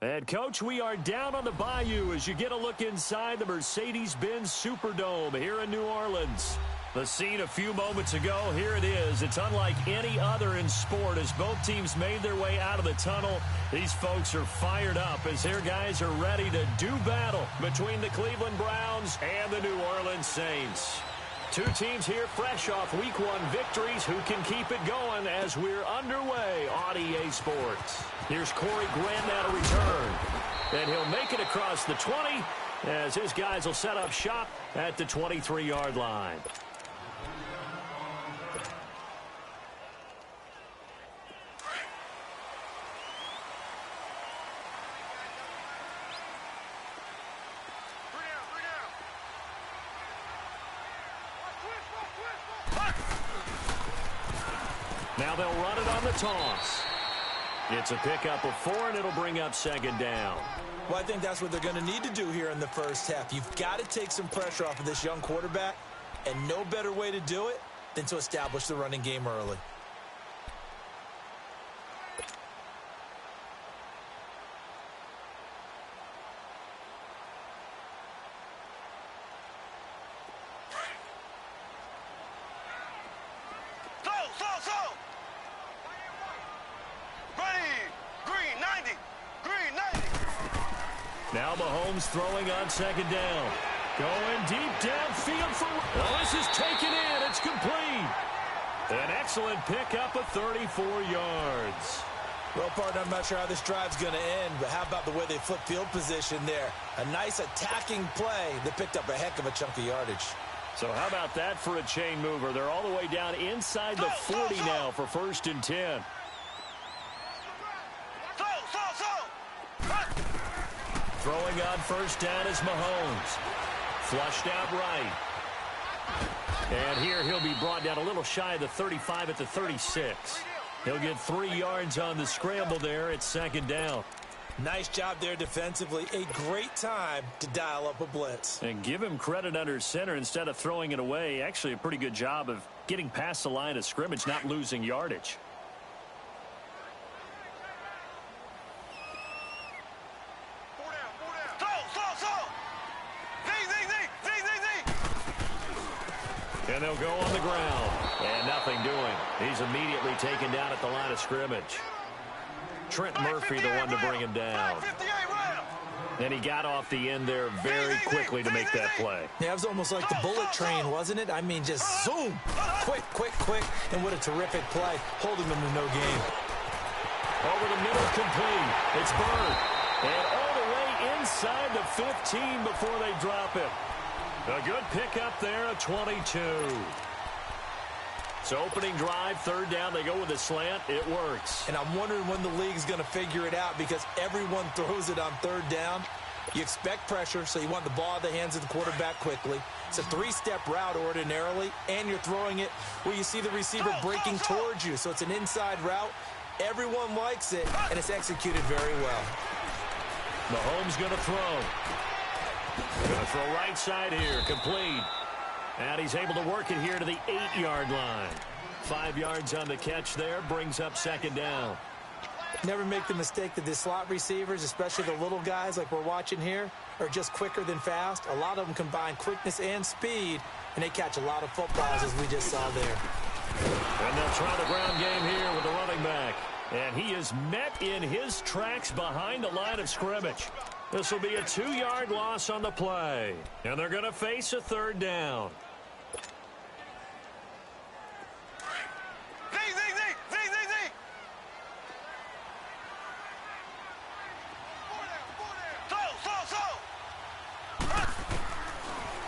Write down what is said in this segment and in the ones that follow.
And, Coach, we are down on the Bayou as you get a look inside the Mercedes-Benz Superdome here in New Orleans. The scene a few moments ago, here it is. It's unlike any other in sport as both teams made their way out of the tunnel. These folks are fired up as their guys are ready to do battle between the Cleveland Browns and the New Orleans Saints. Two teams here fresh off Week 1 victories who can keep it going as we're underway on EA Sports. Here's Corey Grant now to return. And he'll make it across the 20 as his guys will set up shop at the 23-yard line. Now they'll run it on the toss. It's a pickup of 4, and it'll bring up second down. Well, I think that's what they're going to need to do here in the first half. You've got to take some pressure off of this young quarterback, and no better way to do it than to establish the running game early. Now Mahomes throwing on second down. Going deep downfield for... Oh, this is taken in. It's complete. An excellent pickup of 34 yards. Well, partner, I'm not sure how this drive's going to end, but how about the way they flip field position there? A nice attacking play that picked up a heck of a chunk of yardage. So how about that for a chain mover? They're all the way down inside the 40 now for 1st and 10. Throwing on first down is Mahomes. Flushed out right. And here he'll be brought down a little shy of the 35 at the 36. He'll get 3 yards on the scramble there at second down. Nice job there defensively. A great time to dial up a blitz. And give him credit under center instead of throwing it away. Actually a pretty good job of getting past the line of scrimmage, not losing yardage. And they'll go on the ground. And nothing doing. He's immediately taken down at the line of scrimmage. Trent Murphy, the one to bring him down. And he got off the end there very quickly to make that play. Yeah, it was almost like the bullet train, wasn't it? I mean, just zoom. Quick, quick, quick. And what a terrific play, holding them to no gain. Over the middle, complete. It's Bird. And all the way inside the 15 before they drop him. A good pickup there, a 22. So opening drive, third down, they go with a slant. It works. And I'm wondering when the league's going to figure it out because everyone throws it on third down. You expect pressure, so you want the ball in the hands of the quarterback quickly. It's a 3-step route ordinarily, and you're throwing it where you see the receiver breaking towards you. So it's an inside route. Everyone likes it, and it's executed very well. Mahomes going to throw. Going to throw right side here, complete. And he's able to work it here to the 8-yard line. 5 yards on the catch there, brings up second down. Never make the mistake that the slot receivers, especially the little guys like we're watching here, are just quicker than fast. A lot of them combine quickness and speed, and they catch a lot of footballs as we just saw there. And they'll try the ground game here with the running back. And he is met in his tracks behind the line of scrimmage. This will be a 2-yard loss on the play. And they're going to face a third down.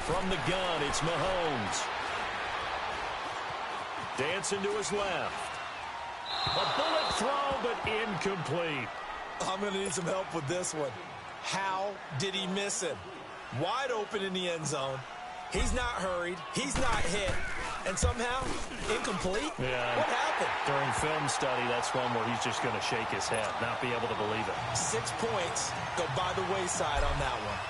From the gun, it's Mahomes. Dancing to his left. A bullet throw, but incomplete. I'm going to need some help with this one. How did he miss him? Wide open in the end zone. He's not hurried. He's not hit. And somehow, incomplete? Yeah. What happened? During film study, that's one where he's just going to shake his head, not be able to believe it. 6 points go by the wayside on that one.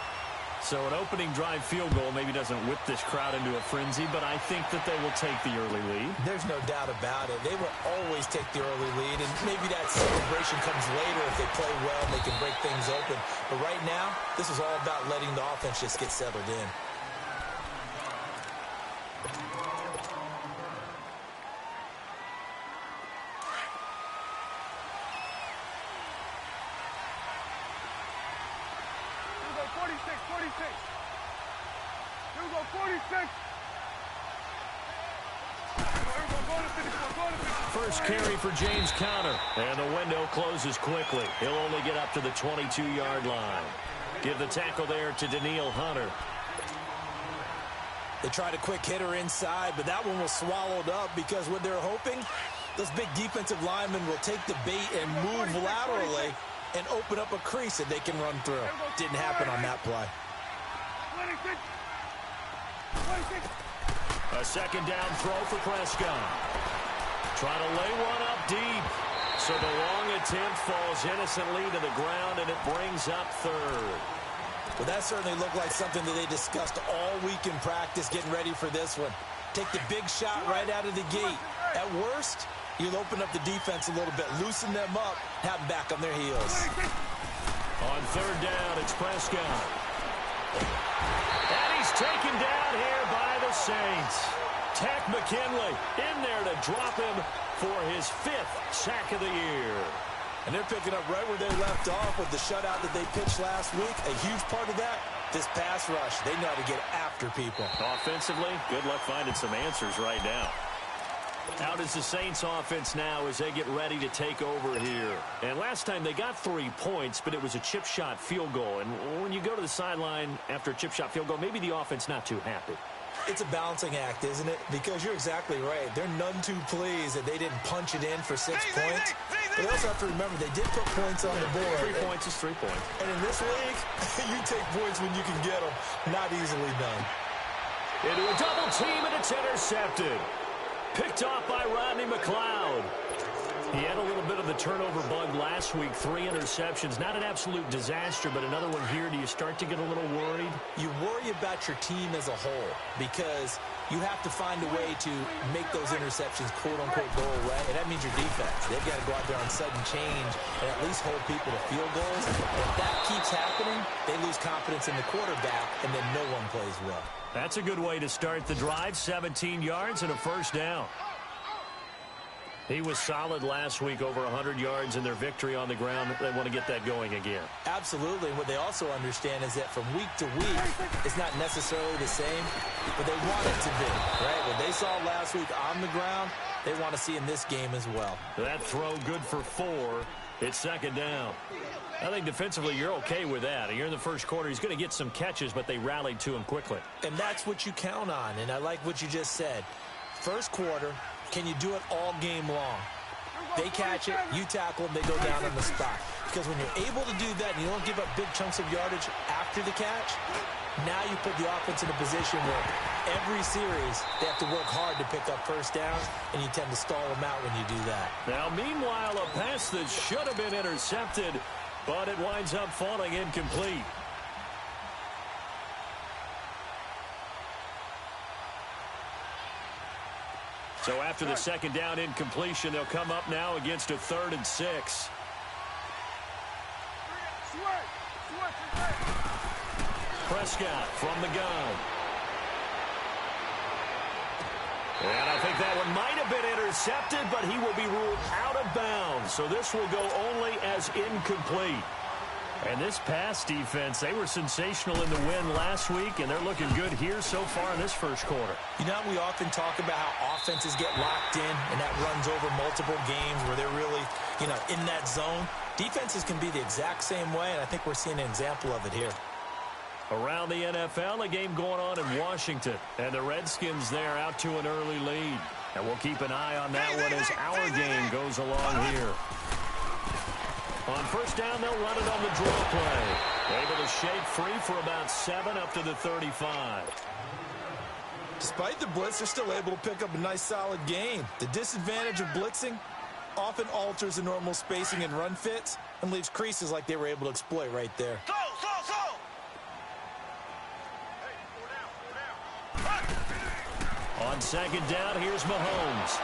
So an opening drive field goal maybe doesn't whip this crowd into a frenzy, but I think that they will take the early lead. There's no doubt about it. They will always take the early lead, and maybe that celebration comes later if they play well and they can break things open. But right now, this is all about letting the offense just get settled in. First carry for James Conner, and the window closes quickly. He'll only get up to the 22-yard line. Give the tackle there to Danielle Hunter. They tried a quick hitter inside, but that one was swallowed up because what they're hoping, those big defensive linemen will take the bait and move laterally and open up a crease that they can run through. Didn't happen on that play. A second down throw for Prescott. Trying to lay one up deep. So the long attempt falls innocently to the ground, and it brings up third. Well, that certainly looked like something that they discussed all week in practice, getting ready for this one. Take the big shot right out of the gate. At worst, you'll open up the defense a little bit, loosen them up, have them back on their heels. On third down, it's Prescott. And he's taken down here by the Saints. Tech McKinley in there to drop him for his 5th sack of the year. And they're picking up right where they left off with the shutout that they pitched last week. A huge part of that, this pass rush. They know how to get after people. Offensively, good luck finding some answers right now. How does the Saints offense now as they get ready to take over here? And last time they got 3 points, but it was a chip shot field goal. And when you go to the sideline after a chip shot field goal, maybe the offense not too happy. It's a balancing act, isn't it? Because you're exactly right. They're none too pleased that they didn't punch it in for 6 points. But they also have to remember they did put points on the board. 3 points is 3 points. And in this league, you take points when you can get them. Not easily done. Into a double team, and it's intercepted. Picked off by Rodney McLeod. He had a little bit of the turnover bug last week. 3 interceptions. Not an absolute disaster, but another one here. Do you start to get a little worried? You worry about your team as a whole because you have to find a way to make those interceptions, quote-unquote, go away. And that means your defense. They've got to go out there on sudden change and at least hold people to field goals. If that keeps happening, they lose confidence in the quarterback, and then no one plays well. That's a good way to start the drive. 17 yards and a first down. He was solid last week, over 100 yards in their victory on the ground. They want to get that going again. Absolutely. What they also understand is that from week to week, it's not necessarily the same, but they want it to be, right? What they saw last week on the ground, they want to see in this game as well. That throw good for 4. It's second down. I think defensively you're okay with that. You're in the first quarter. He's going to get some catches, but they rallied to him quickly. And that's what you count on, and I like what you just said. First quarter, can you do it all game long? They catch it, you tackle them, they go down on the spot. Because when you're able to do that and you don't give up big chunks of yardage after the catch, now you put the offense in a position where every series they have to work hard to pick up first downs, and you tend to stall them out when you do that. Now, meanwhile, a pass that should have been intercepted, but it winds up falling incomplete. So after the second down incompletion, they'll come up now against a 3rd and 6. Prescott from the gun. And I think that one might have been intercepted, but he will be ruled out of bounds. So this will go only as incomplete. And this pass defense, they were sensational in the win last week, and they're looking good here so far in this first quarter. You know, we often talk about how offenses get locked in, and that runs over multiple games where they're really, in that zone. Defenses can be the exact same way, and I think we're seeing an example of it here. Around the NFL, a game going on in Washington, and the Redskins there out to an early lead. And we'll keep an eye on that one as our game goes along here. On first down, they'll run it on the draw play. Able to shake free for about 7 up to the 35. Despite the blitz, they're still able to pick up a nice, solid gain. The disadvantage of blitzing often alters the normal spacing and run fits and leaves creases like they were able to exploit right there. On second down, here's Mahomes.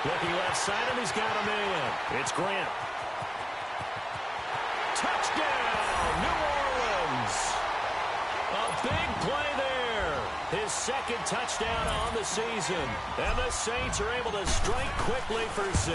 Looking left side, and he's got a man. It's Grant. Touchdown, New Orleans. A big play there. His second touchdown on the season. And the Saints are able to strike quickly for 6.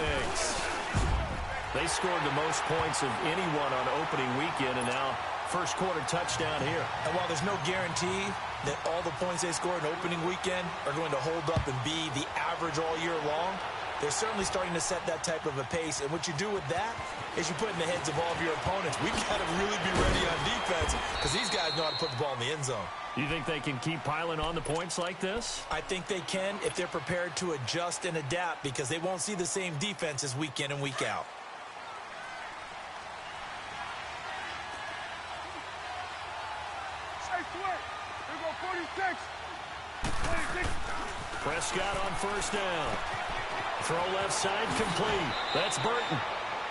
They scored the most points of anyone on opening weekend, and now first quarter touchdown here. And while there's no guarantee that all the points they scored in opening weekend are going to hold up and be the average all year long, they're certainly starting to set that type of a pace. And what you do with that is you put in the heads of all of your opponents, we've got to really be ready on defense because these guys know how to put the ball in the end zone. You think they can keep piling on the points like this? I think they can if they're prepared to adjust and adapt, because they won't see the same defenses week in and week out. Prescott on first down. Throw left side complete. That's Burton.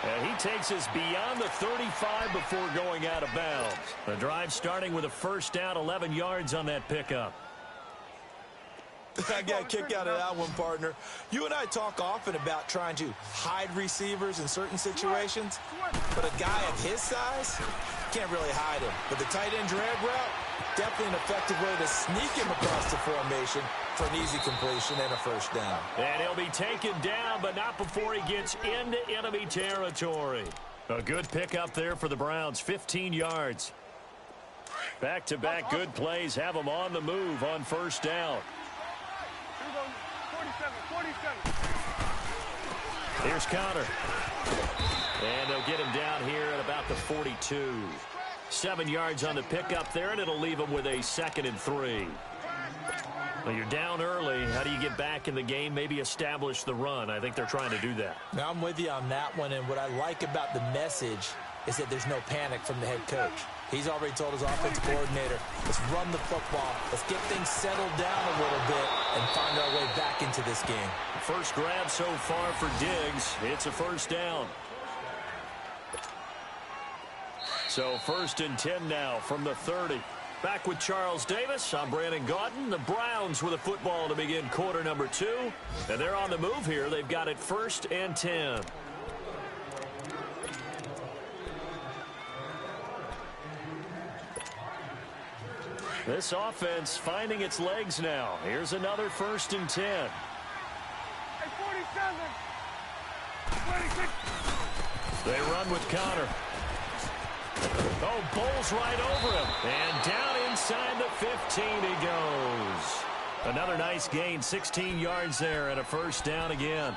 And he takes us beyond the 35 before going out of bounds. The drive starting with a first down, 11 yards on that pickup. I got a kick out of that one, partner. You and I talk often about trying to hide receivers in certain situations, but a guy of his size can't really hide him. But the tight end drag route, definitely an effective way to sneak him across the formation for an easy completion and a first down. And he'll be taken down, but not before he gets into enemy territory. A good pickup there for the Browns, 15 yards. Back-to-back good plays have them on the move on first down. Here's Connor. And they'll get him down here at about the 42. 7 yards on the pickup there, and it'll leave him with a 2nd and 3. Well, you're down early. How do you get back in the game, maybe establish the run? I think they're trying to do that. Now, I'm with you on that one, and what I like about the message is that there's no panic from the head coach. He's already told his offensive coordinator, let's run the football, let's get things settled down a little bit and find our way back into this game. First grab so far for Diggs. It's a first down. So 1st and 10 now from the 30. Back with Charles Davis. I'm Brandon Gaudin. The Browns with a football to begin quarter number 2. And they're on the move here. They've got it 1st and 10. This offense finding its legs now. Here's another 1st and 10. Hey, 47. 26. They run with Connor. Oh, bowls right over him. And down inside the 15 he goes. Another nice gain, 16 yards there and a first down again.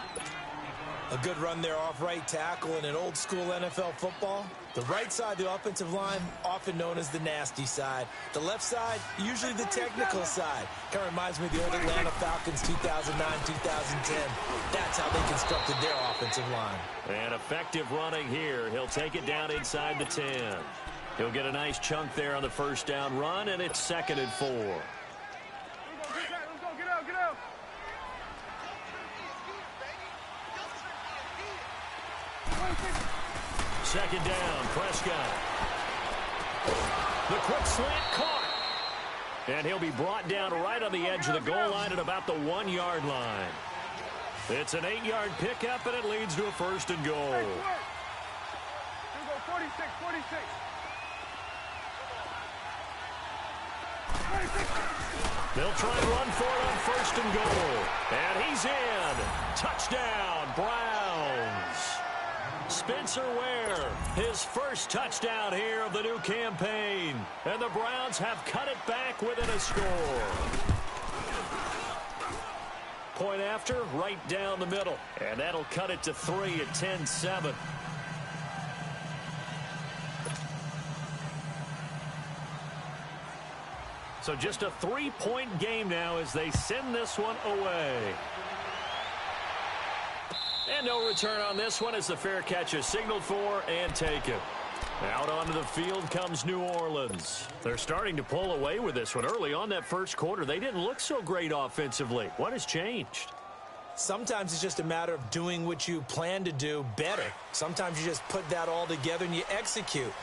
A good run there off right tackle in an old school NFL football. The right side, the offensive line, often known as the nasty side. The left side, usually the technical side. Kind of reminds me of the old Atlanta Falcons 2009, 2010. That's how they constructed their offensive line. And effective running here. He'll take it down inside the 10. He'll get a nice chunk there on the first down run, and it's 2nd and 4. Let's go, get out, get out. Second down, Prescott. The quick slant caught. And he'll be brought down right on the edge of the goal line at about the 1 yard line. It's an 8-yard pickup, and it leads to a 1st and goal. Here we go, 46, 46. 46. They'll try and run for it on 1st and goal. And he's in. Touchdown, Browns. Spencer Ware, his first touchdown here of the new campaign. And the Browns have cut it back within a score. Point after, right down the middle. And that'll cut it to 3 at 10-7. So just a 3-point game now as they send this one away. And no return on this one as the fair catch is signaled for and taken. Out onto the field comes New Orleans. They're starting to pull away with this one. Early on that first quarter, they didn't look so great offensively. What has changed? Sometimes it's just a matter of doing what you plan to do better. Sometimes you just put that all together and you execute.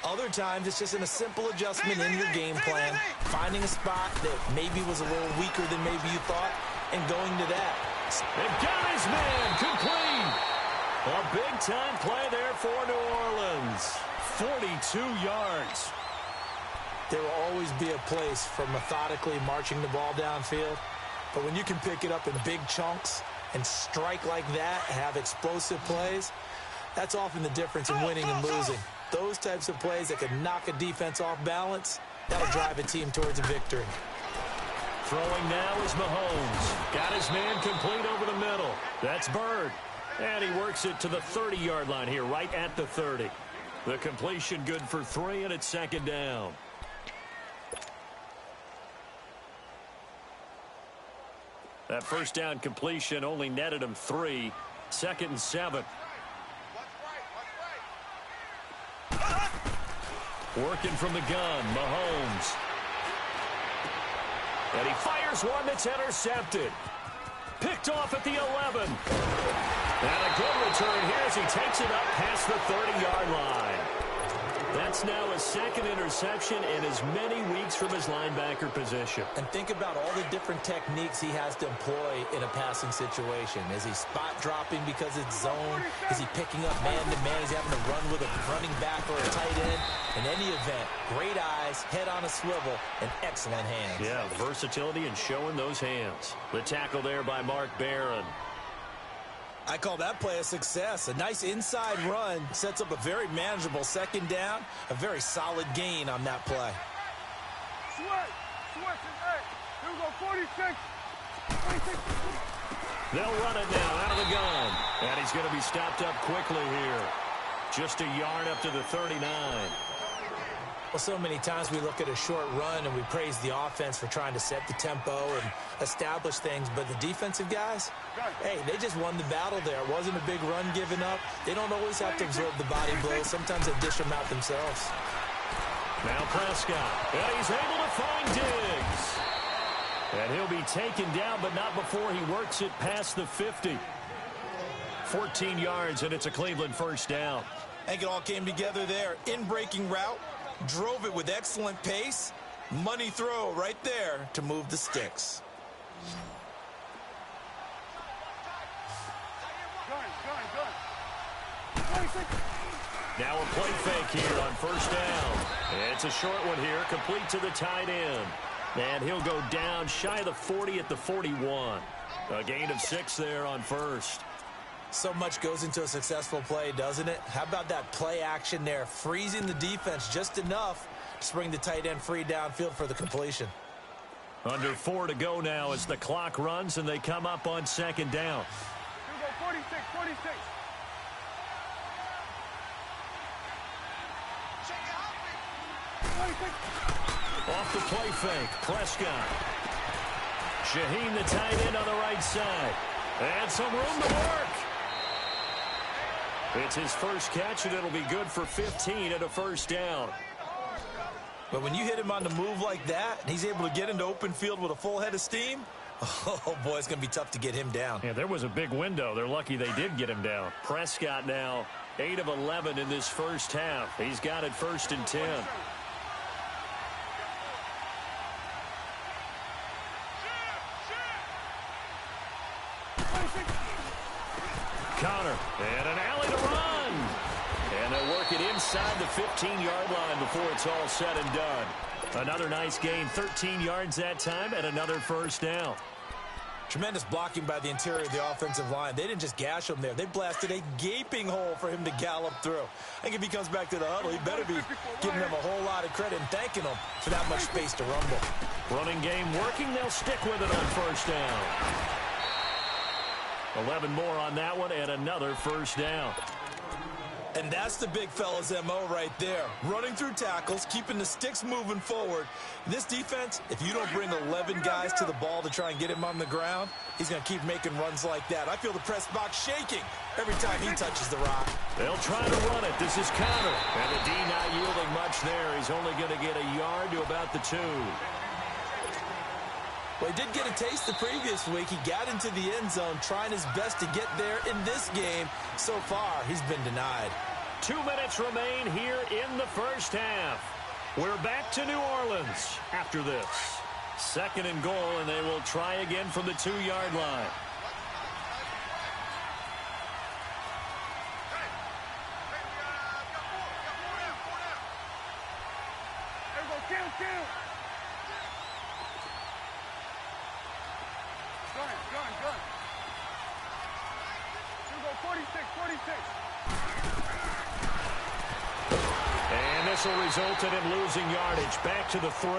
Other times, it's just in a simple adjustment in your game plan, finding a spot that maybe was a little weaker than maybe you thought, and going to that. They've got his man complete. A big-time play there for New Orleans. 42 yards. There will always be a place for methodically marching the ball downfield, but when you can pick it up in big chunks and strike like that, have explosive plays, that's often the difference in winning and losing. Those types of plays that can knock a defense off balance, that'll drive a team towards a victory. Throwing now is Mahomes. Got his man complete over the middle. That's Bird. And he works it to the 30-yard line here, right at the 30. The completion good for 3, and it's second down. That first down completion only netted him 3. 2nd and 7. Working from the gun, Mahomes. And he fires one that's intercepted. Picked off at the 11. And a good return here as he takes it up past the 30-yard line. That's now his 2nd interception in as many weeks from his linebacker position. And think about all the different techniques he has to employ in a passing situation. Is he spot dropping because it's zone? Is he picking up man-to-man? He's having to run with a running back or a tight end? In any event, great eyes, head on a swivel, and excellent hands. Yeah, versatility and showing those hands. The tackle there by Mark Barron. I call that play a success. A nice inside run sets up a very manageable 2nd down. A very solid gain on that play. Switch is 8. Here we go, 46. 26. They'll run it now out of the gun. And he's going to be stopped up quickly here. Just a yard up to the 39. Well, so many times we look at a short run and we praise the offense for trying to set the tempo and establish things, but the defensive guys, hey, they just won the battle there. It wasn't a big run given up. They don't always have to absorb the body blows. Sometimes they dish them out themselves. Now Prescott, and he's able to find Diggs. And he'll be taken down, but not before he works it past the 50. 14 yards, and it's a Cleveland first down. I think it all came together there. In-breaking route. Drove it with excellent pace. Money throw right there to move the sticks. Now a play fake here on first down. It's a short one here, complete to the tight end. And he'll go down shy of the 40 at the 41. A gain of 6 there on first. So much goes into a successful play, doesn't it? How about that play action there, freezing the defense just enough to bring the tight end free downfield for the completion. Under 4 to go now as the clock runs and they come up on 2nd down. Here we go, 46. Off the play fake, Prescott. Shaheen, the tight end on the right side. And some room to work. It's his first catch, and it'll be good for 15 and a first down. But when you hit him on the move like that, and he's able to get into open field with a full head of steam, oh, boy, it's going to be tough to get him down. Yeah, there was a big window. They're lucky they did get him down. Prescott now 8 of 11 in this first half. He's got it 1st and 10. Connor, and an alley to run. And they'll work it inside the 15-yard line before it's all said and done. Another nice gain, 13 yards that time, and another first down. Tremendous blocking by the interior of the offensive line. They didn't just gash him there. They blasted a gaping hole for him to gallop through. I think if he comes back to the huddle, he better be giving them a whole lot of credit and thanking them for that much space to rumble. Running game working. They'll stick with it on first down. 11 more on that one, and another first down. And that's the big fella's MO right there. Running through tackles, keeping the sticks moving forward. This defense, if you don't bring 11 guys to the ball to try and get him on the ground, he's going to keep making runs like that. I feel the press box shaking every time he touches the rock. They'll try to run it. This is Connor. And the D not yielding much there. He's only going to get a yard to about the 2. Well, he did get a taste the previous week. He got into the end zone, trying his best to get there in this game. So far, he's been denied. 2 minutes remain here in the first half. We're back to New Orleans after this. 2nd and goal, and they will try again from the 2-yard line. Gun. You go 46. And this will result in him losing yardage. Back to the 3.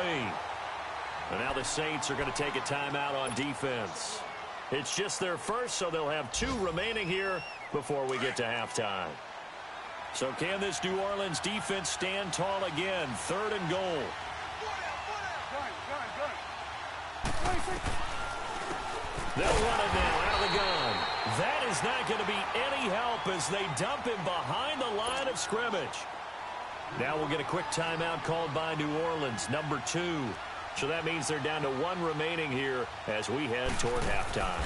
And now the Saints are going to take a timeout on defense. It's just their first, so they'll have 2 remaining here before we get to halftime. So can this New Orleans defense stand tall again? 3rd and goal. Gun. They'll run it now out of the gun. That is not going to be any help as they dump him behind the line of scrimmage. Now we'll get a quick timeout called by New Orleans, number 2. So that means they're down to 1 remaining here as we head toward halftime.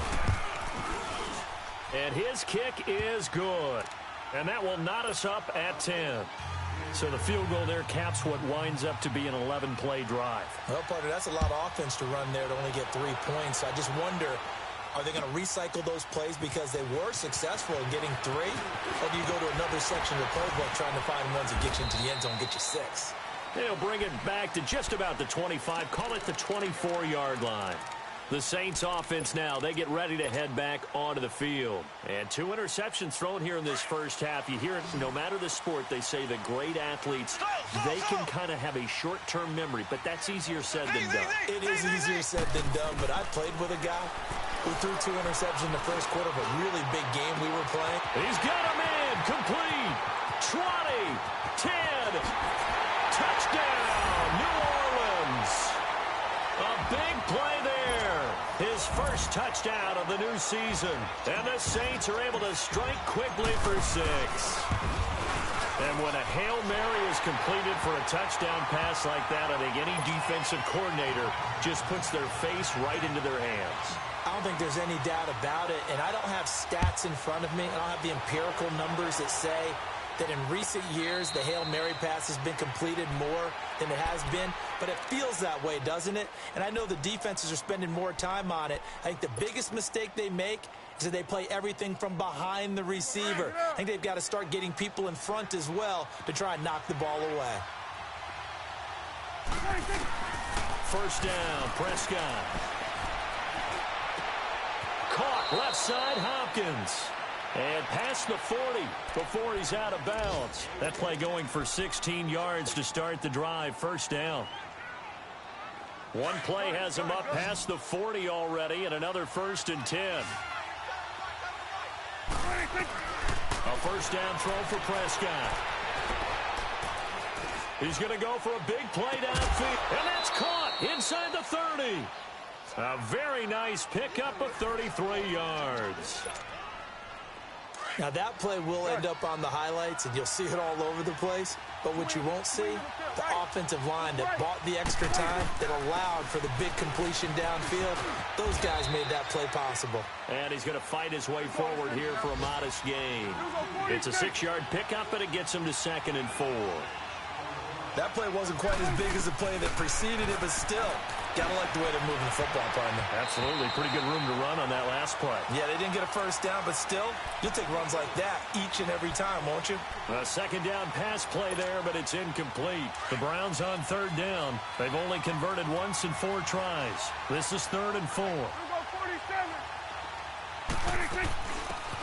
And his kick is good. And that will knot us up at 10. So the field goal there caps what winds up to be an 11-play drive. Well, partner, that's a lot of offense to run there to only get 3 points. I just wonder, are they going to recycle those plays because they were successful in getting 3? Or do you go to another section of the playbook trying to find ones that get you into the end zone, get you 6? They'll bring it back to just about the 25, call it the 24-yard line. The Saints offense now, they get ready to head back onto the field. And 2 interceptions thrown here in this first half. You hear it, no matter the sport, they say the great athletes, they can kind of have a short-term memory, but that's easier said than done. It is easier said than done, but I played with a guy who threw 2 interceptions in the first quarter of a really big game we were playing. He's got him in, complete, 20, 10, touchdown, New Orleans. A big play there. His first touchdown of the new season. And the Saints are able to strike quickly for 6. And when a Hail Mary is completed for a touchdown pass like that, I think any defensive coordinator just puts their face right into their hands. I don't think there's any doubt about it. And I don't have stats in front of me. I don't have the empirical numbers that say that in recent years the Hail Mary pass has been completed more than it has been, but it feels that way, doesn't it? And I know the defenses are spending more time on it. I think the biggest mistake they make is that they play everything from behind the receiver. I think they've got to start getting people in front as well to try and knock the ball away. First down, Prescott. Caught left side, Hopkins. And past the 40 before he's out of bounds. That play going for 16 yards to start the drive. First down. One play has him up past the 40 already, and another 1st and 10. A first down throw for Prescott. He's going to go for a big play downfield. And that's caught inside the 30. A very nice pickup of 33 yards. Now, that play will end up on the highlights, and you'll see it all over the place. But what you won't see, the offensive line that bought the extra time, that allowed for the big completion downfield, those guys made that play possible. And he's going to fight his way forward here for a modest gain. It's a 6-yard pickup, and it gets him to 2nd and 4. That play wasn't quite as big as the play that preceded it, but still, gotta like the way they're moving the football, partner. Absolutely. Pretty good room to run on that last play. Yeah, they didn't get a first down, but still, you'll take runs like that each and every time, won't you? A 2nd down pass play there, but it's incomplete. The Browns on 3rd down. They've only converted once in 4 tries. This is 3rd and 4.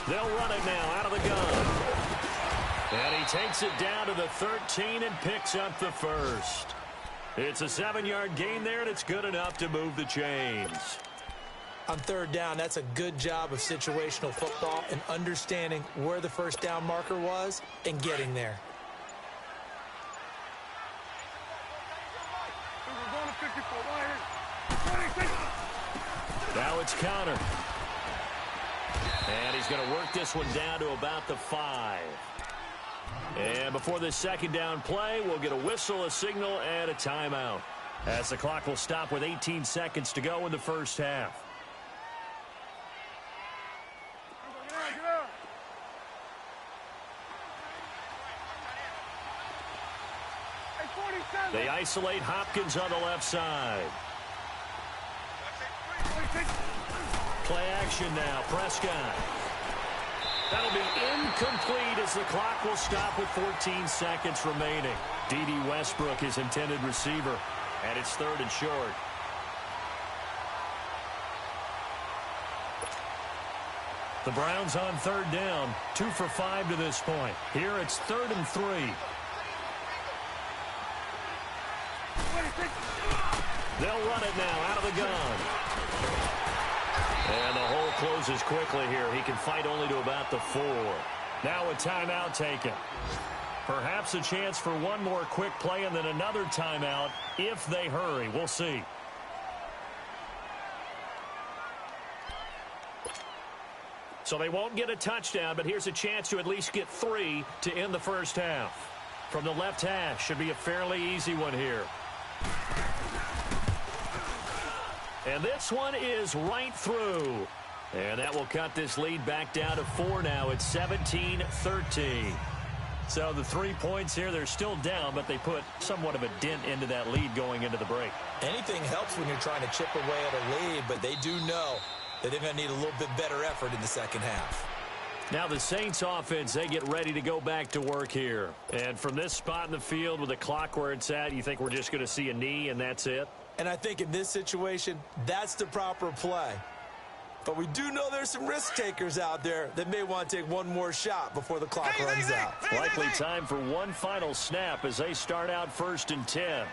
They'll run it now out of the gun. And he takes it down to the 13 and picks up the 1st. It's a 7-yard gain there, and it's good enough to move the chains. On 3rd down, that's a good job of situational football and understanding where the first down marker was and getting there. Now it's Connor. And he's going to work this one down to about the 5. And before this 2nd down play, we'll get a whistle, a signal, and a timeout, as the clock will stop with 18 seconds to go in the first half. isolate Hopkins on the left side. Play action now. Prescott. That'll be incomplete as the clock will stop with 14 seconds remaining. D.D. Westbrook, his intended receiver, and it's 3rd and short. The Browns on 3rd down, 2 for 5 to this point. Here it's 3rd and 3. They'll run it now out of the gun. And the hole closes quickly here. He can fight only to about the 4. Now a timeout taken. Perhaps a chance for one more quick play and then another timeout if they hurry. We'll see. So they won't get a touchdown, but here's a chance to at least get 3 to end the first half. From the left hash, should be a fairly easy one here. And this one is right through. And that will cut this lead back down to 4 now. It's 17-13. So the 3 points here, they're still down, but they put somewhat of a dent into that lead going into the break. Anything helps when you're trying to chip away at a lead, but they do know that they're going to need a little bit better effort in the second half. Now the Saints offense, they get ready to go back to work here. And from this spot in the field with the clock where it's at, you think we're just going to see a knee and that's it? And I think in this situation, that's the proper play. But we do know there's some risk takers out there that may want to take one more shot before the clock runs out. Likely time for one final snap as they start out 1st and 10.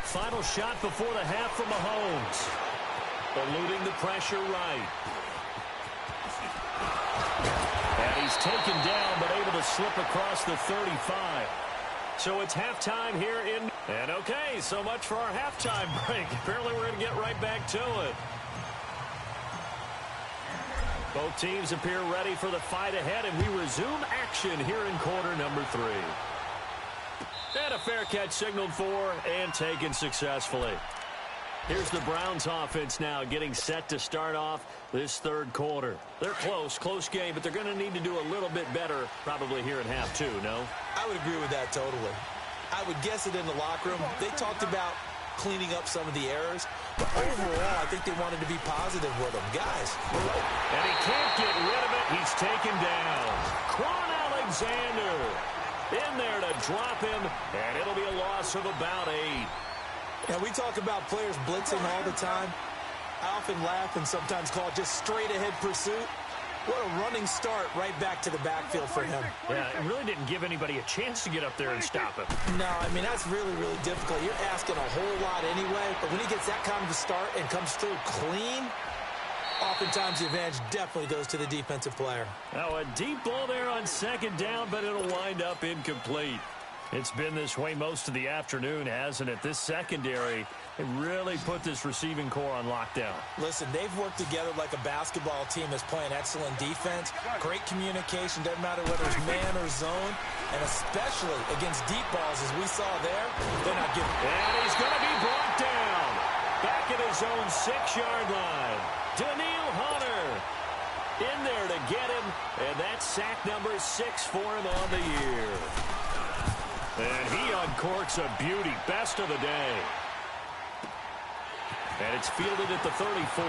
Final shot before the half from Mahomes. Eluding the pressure right. And he's taken down but able to slip across the 35. So it's halftime here in... And okay, so much for our halftime break. Apparently we're going to get right back to it. Both teams appear ready for the fight ahead, and we resume action here in quarter number 3. And a fair catch signaled for and taken successfully. Here's the Browns offense now getting set to start off this 3rd quarter. They're close game, but they're going to need to do a little bit better probably here in half 2, no? I would agree with that totally. I would guess it in the locker room. They talked about cleaning up some of the errors, but overall, I think they wanted to be positive with them. Guys. And he can't get rid of it. He's taken down. Quan Alexander in there to drop him, and it'll be a loss of about 8. Now, we talk about players blitzing all the time. I often laugh and sometimes call it just straight-ahead pursuit. What a running start right back to the backfield for him. Yeah, it really didn't give anybody a chance to get up there and stop him. No, I mean, that's really, really difficult. You're asking a whole lot anyway, but when he gets that kind of a start and comes through clean, oftentimes the advantage definitely goes to the defensive player. Now, a deep ball there on 2nd down, but it'll wind up incomplete. It's been this way most of the afternoon, hasn't it? This secondary, they really put this receiving core on lockdown. Listen, they've worked together like a basketball team that's playing excellent defense. Great communication, doesn't matter whether it's man or zone, and especially against deep balls, as we saw there, they're not giving. And he's going to be brought down. Back at his own 6-yard line. Daniil Hunter in there to get him, and that's sack number 6 for him on the year. And he uncorks a beauty, best of the day. And it's fielded at the 34.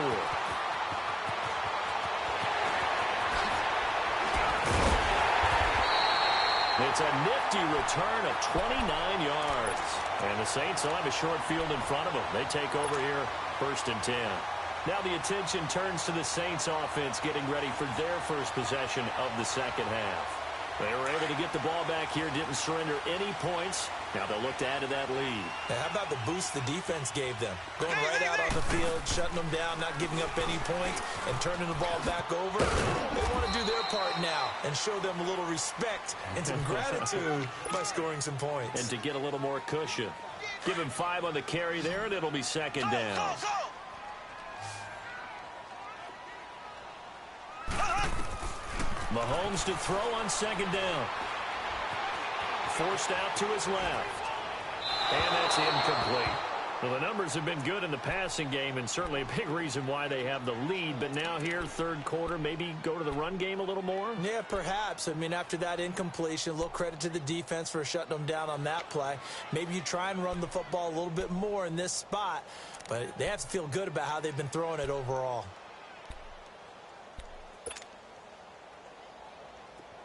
It's a nifty return of 29 yards. And the Saints will have a short field in front of them. They take over here 1st and 10. Now the attention turns to the Saints offense getting ready for their first possession of the second half. They were able to get the ball back here, didn't surrender any points. Now they'll look to add to that lead. Now, how about the boost the defense gave them? Going right out on the field, shutting them down, not giving up any points, and turning the ball back over. They want to do their part now and show them a little respect and some gratitude by scoring some points. And to get a little more cushion. Give him 5 on the carry there, and it'll be 2nd down. Mahomes to throw on 2nd down. Forced out to his left. And that's incomplete. Well, the numbers have been good in the passing game and certainly a big reason why they have the lead. But now here, third quarter, maybe go to the run game a little more? Yeah, perhaps. I mean, after that incompletion, a little credit to the defense for shutting them down on that play. Maybe you try and run the football a little bit more in this spot, but they have to feel good about how they've been throwing it overall.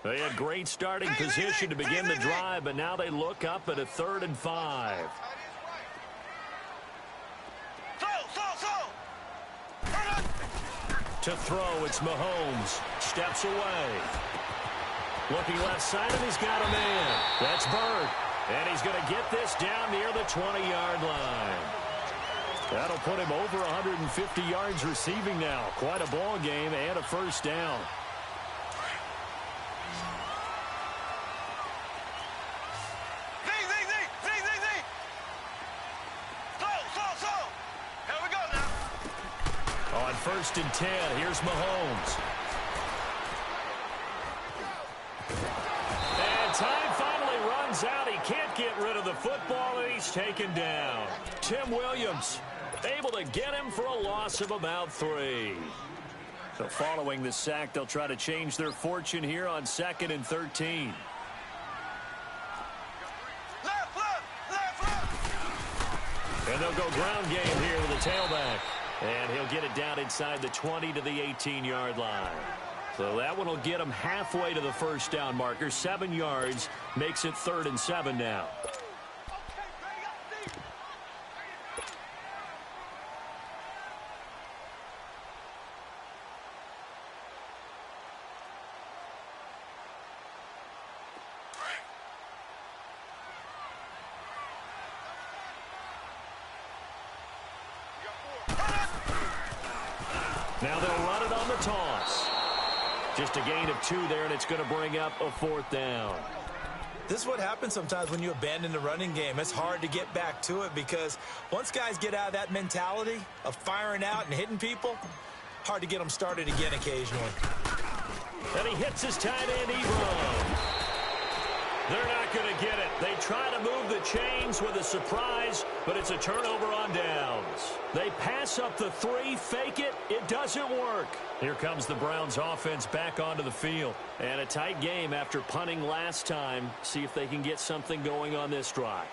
They had great starting position to begin the drive, but now they look up at a 3rd and 5. To throw, it's Mahomes. Steps away. Looking left side, and he's got a man. That's Bird. And he's going to get this down near the 20-yard line. That'll put him over 150 yards receiving now. Quite a ball game and a first down. On 1st and 10, here's Mahomes. And time finally runs out. He can't get rid of the football, and he's taken down. Tim Williams able to get him for a loss of about 3. So following the sack, they'll try to change their fortune here on 2nd and 13. And they'll go ground game here with the tailback. And he'll get it down inside the 20 to the 18-yard line. So that one will get him halfway to the first down marker. 7 yards makes it 3rd and 7 now. Now they'll run it on the toss. Just a gain of 2 there, and it's going to bring up a 4th down. This is what happens sometimes when you abandon the running game. It's hard to get back to it because once guys get out of that mentality of firing out and hitting people, hard to get them started again occasionally. And he hits his tight end, Ebron. They're not going to get it. They try to move the chains with a surprise, but it's a turnover on downs. They pass up the 3, fake it. It doesn't work. Here comes the Browns offense back onto the field. And a tight game after punting last time. See if they can get something going on this drive.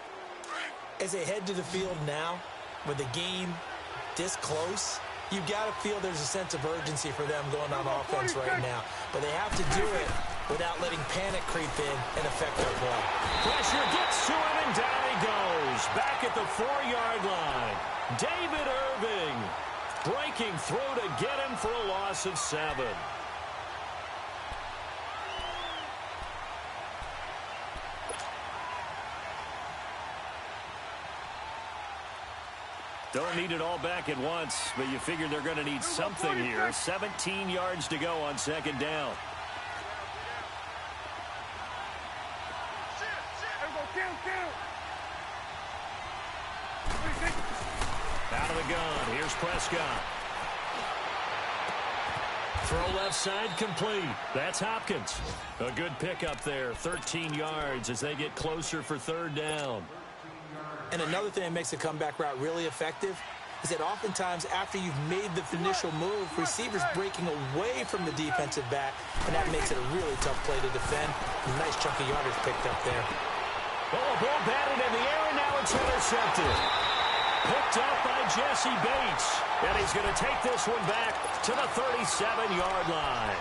As they head to the field now, with the game this close, you've got to feel there's a sense of urgency for them going on offense right now. But they have to do it without letting panic creep in and affect their play. Pressure gets to him, and down he goes. Back at the 4-yard line. David Irving breaking through to get him for a loss of 7. Don't need it all back at once, but you figure they're going to need something here. 17 yards to go on 2nd down. Out of the gun, here's Prescott. Throw left side complete. That's Hopkins. A good pickup there, 13 yards as they get closer for 3rd down. And another thing that makes the comeback route really effective is that oftentimes after you've made the initial move, receivers breaking away from the defensive back, and that makes it a really tough play to defend. A nice chunk of yardage picked up there. Oh, ball batted in the air, and now it's intercepted. Picked up by Jesse Bates, and he's going to take this one back to the 37-yard line.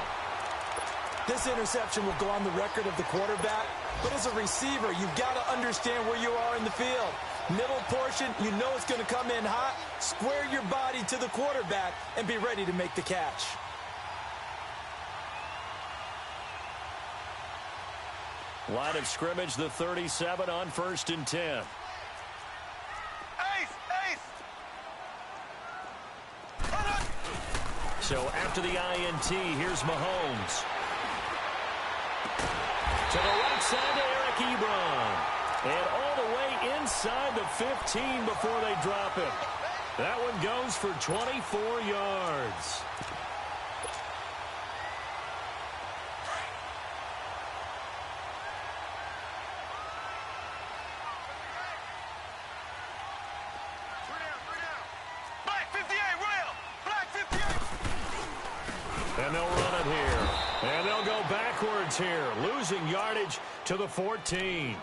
This interception will go on the record of the quarterback, but as a receiver, you've got to understand where you are in the field. Middle portion, you know it's going to come in hot. Square your body to the quarterback and be ready to make the catch. Line of scrimmage, the 37 on 1st and 10. So after the INT, here's Mahomes. To the right side to Eric Ebron. And all the way inside the 15 before they drop it. That one goes for 24 yards. And they'll run it here. And they'll go backwards here, losing yardage to the 14.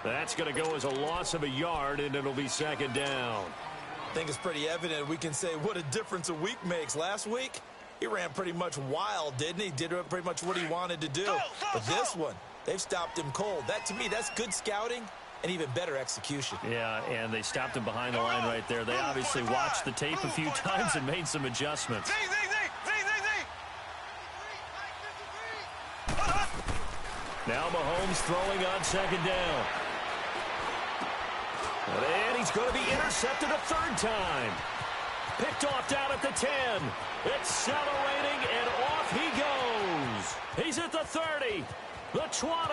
That's going to go as a loss of a yard, and it'll be second down. I think it's pretty evident. We can say what a difference a week makes. Last week, he ran pretty much wild, didn't he? Did pretty much what he wanted to do. But this one, they've stopped him cold. That, to me, that's good scouting and even better execution. Yeah, and they stopped him behind the line right there. They obviously watched the tape a few times and made some adjustments. Now Mahomes throwing on second down. And he's going to be intercepted a third time. Picked off down at the 10. Accelerating, and off he goes. He's at the 30, the 20.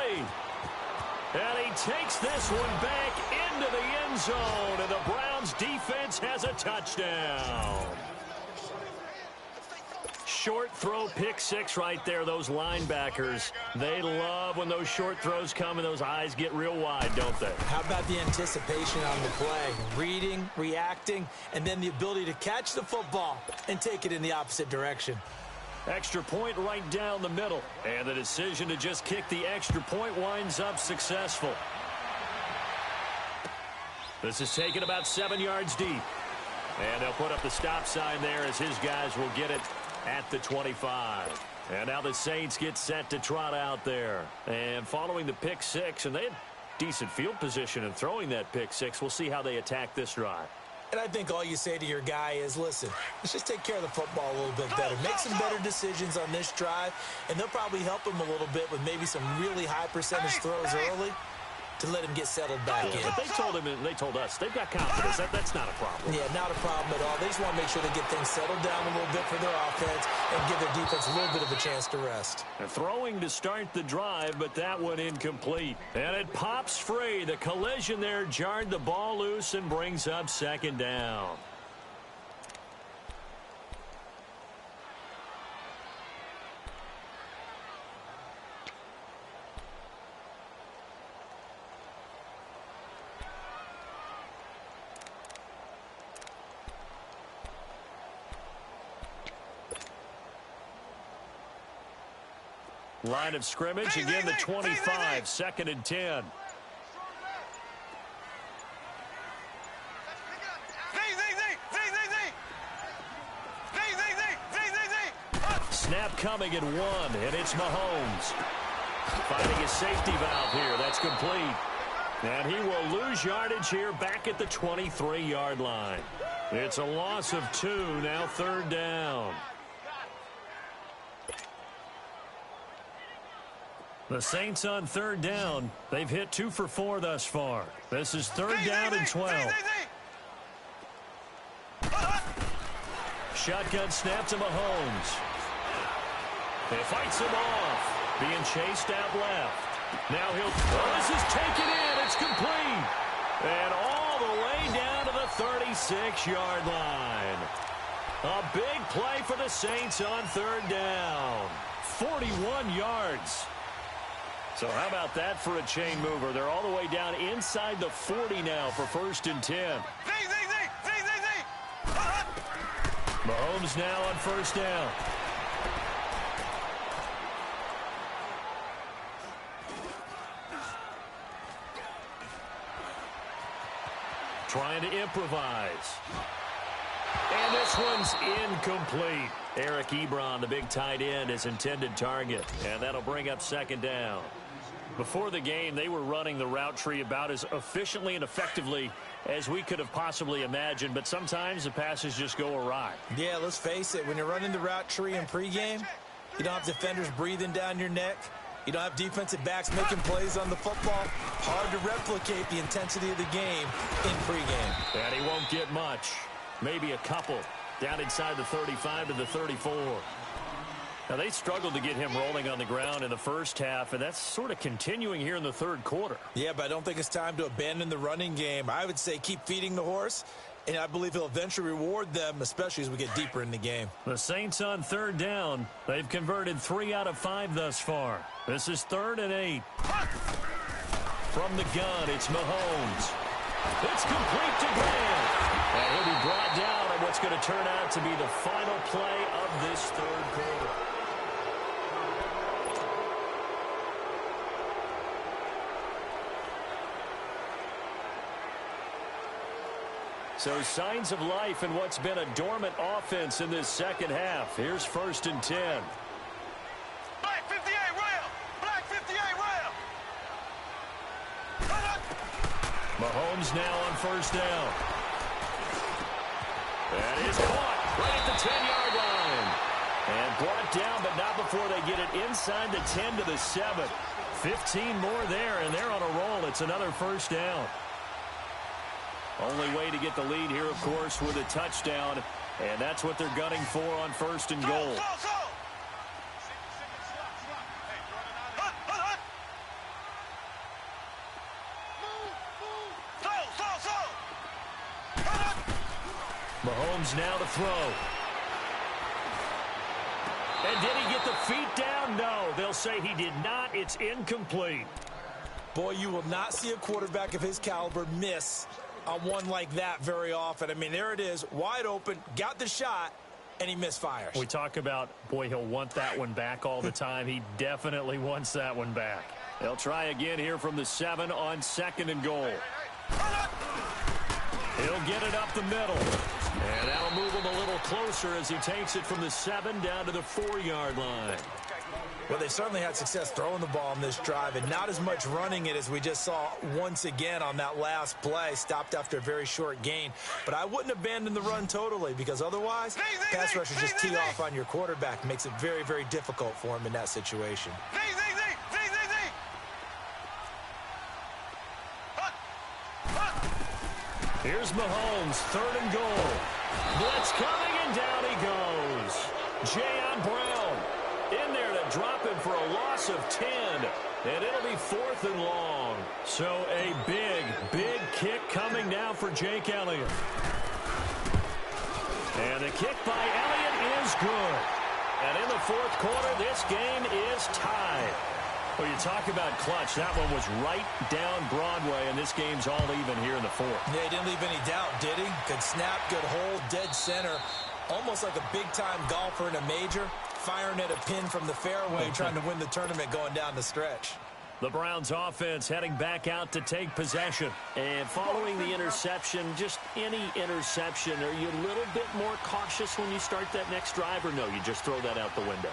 And he takes this one back into the end zone, and the Browns defense has a touchdown. Short throw, pick six right there. Those linebackers, they love when those short throws come and those eyes get real wide, don't they? How about the anticipation on the play? Reading, reacting, and then the ability to catch the football and take it in the opposite direction. Extra point right down the middle. And the decision to just kick the extra point winds up successful. This is taken about 7 yards deep. And they'll put up the stop sign there as his guys will get it at the 25. And now the Saints get set to trot out there. And following the pick six, and they had decent field position in throwing that pick six. We'll see how they attack this drive. And I think all you say to your guy is, listen, let's just take care of the football a little bit better. Make some better decisions on this drive, and they'll probably help him a little bit with maybe some really high percentage throws early to let him get settled back in. But they told him, and they told us, they've got confidence. That's not a problem. Yeah, not a problem at all. They just want to make sure they get things settled down a little bit for their offense and give their defense a little bit of a chance to rest. And throwing to start the drive, but that one incomplete. And it pops free. The collision there jarred the ball loose and brings up second down. Line of scrimmage, again the 25, second and 10. Snap coming at 1, and it's Mahomes. Finding a safety valve here, that's complete. And he will lose yardage here back at the 23-yard line. It's a loss of 2, now third down. The Saints on third down. They've hit 2 for 4 thus far. This is third down and 12. Shotgun snap to Mahomes. He fights him off. Being chased out left. Now this is taken in. It's complete. And all the way down to the 36-yard line. A big play for the Saints on third down. 41 yards. So how about that for a chain mover? They're all the way down inside the 40 now for first and 10. Mahomes now on first down. Trying to improvise. And this one's incomplete. Eric Ebron, the big tight end, is intended target. And that'll bring up second down. Before the game, they were running the route tree about as efficiently and effectively as we could have possibly imagined, but sometimes the passes just go awry. Yeah, let's face it. When you're running the route tree in pregame, you don't have defenders breathing down your neck. You don't have defensive backs making plays on the football. Hard to replicate the intensity of the game in pregame. And he won't get much. Maybe a couple down inside the 35 to the 34. Now, they struggled to get him rolling on the ground in the first half, and that's sort of continuing here in the third quarter. Yeah, but I don't think it's time to abandon the running game. I would say keep feeding the horse, and I believe he'll eventually reward them, especially as we get deeper in the game. The Saints on third down. They've converted 3 out of 5 thus far. This is third and 8. From the gun, it's Mahomes. It's complete to Grant. And he'll be brought down on what's going to turn out to be the final play of this third quarter. So signs of life in what's been a dormant offense in this second half. Here's 1st and 10. Black 58 rail! Black 58 rail! Mahomes now on 1st down. That is caught right at the 10-yard line. And brought down, but not before they get it inside the 10 to the 7. 15 more there, and they're on a roll. It's another 1st down. Only way to get the lead here, of course, with a touchdown. And that's what they're gunning for on 1st and goal. Mahomes now to throw. And did he get the feet down? No, they'll say he did not. It's incomplete. Boy, you will not see a quarterback of his caliber miss on one like that very often. I mean, there it is, wide open, got the shot, and he misfires. We talk about, boy, he'll want that one back all the time. He definitely wants that one back. They'll try again here from the 7 on 2nd and goal. He'll get it up the middle. And that'll move him a little closer as he takes it from the 7 down to the 4-yard line. Well, they certainly had success throwing the ball on this drive, and not as much running it as we just saw once again on that last play. Stopped after a very short gain. But I wouldn't abandon the run totally, because otherwise, pass rushers just tee off on your quarterback. Makes it very, very difficult for him in that situation. Here's Mahomes, 3rd and goal. Blitz coming, and down he goes. Jayon Brown in there to drop him for a loss of 10. And it'll be 4th and long. So a big, big kick coming now for Jake Elliott. And the kick by Elliott is good. And in the 4th quarter, this game is tied. Well, you talk about clutch. That one was right down Broadway, and this game's all even here in the 4th. Yeah, he didn't leave any doubt, did he? Good snap, good hold, dead center. Almost like a big-time golfer in a major, firing at a pin from the fairway, trying to win the tournament going down the stretch. The Browns offense heading back out to take possession. And following the interception, just any interception, are you a little bit more cautious when you start that next drive, or no, you just throw that out the window?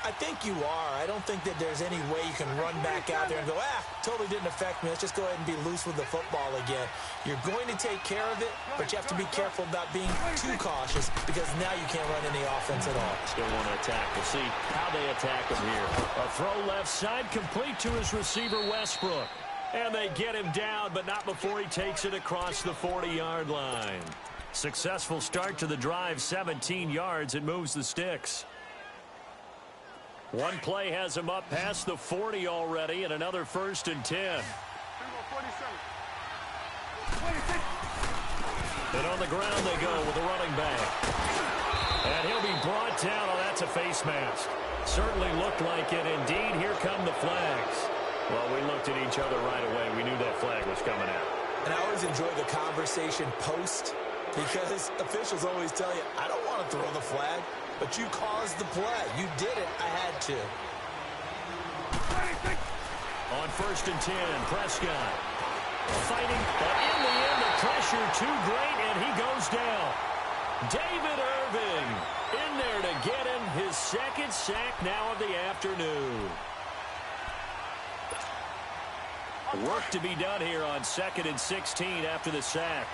I think you are. I don't think that there's any way you can run back out there and go, totally didn't affect me. Let's just go ahead and be loose with the football again. You're going to take care of it, but you have to be careful about being too cautious, because now you can't run any offense at all. Still want to attack. We'll see how they attack him here. A throw left side complete to his receiver, Westbrook. And they get him down, but not before he takes it across the 40-yard line. Successful start to the drive, 17 yards. It moves the sticks. One play has him up past the 40 already, and another 1st and 10. And on the ground they go with the running back. And he'll be brought down. Oh, that's a face mask. Certainly looked like it. Indeed, here come the flags. Well, we looked at each other right away. We knew that flag was coming out. And I always enjoy the conversation post, because officials always tell you, I don't want to throw the flag. But you caused the play. You did it. I had to. On 1st and 10, Prescott fighting. But in the end, the pressure too great, and he goes down. David Irving in there to get him his 2nd sack now of the afternoon. Work to be done here on 2nd and 16 after the sack.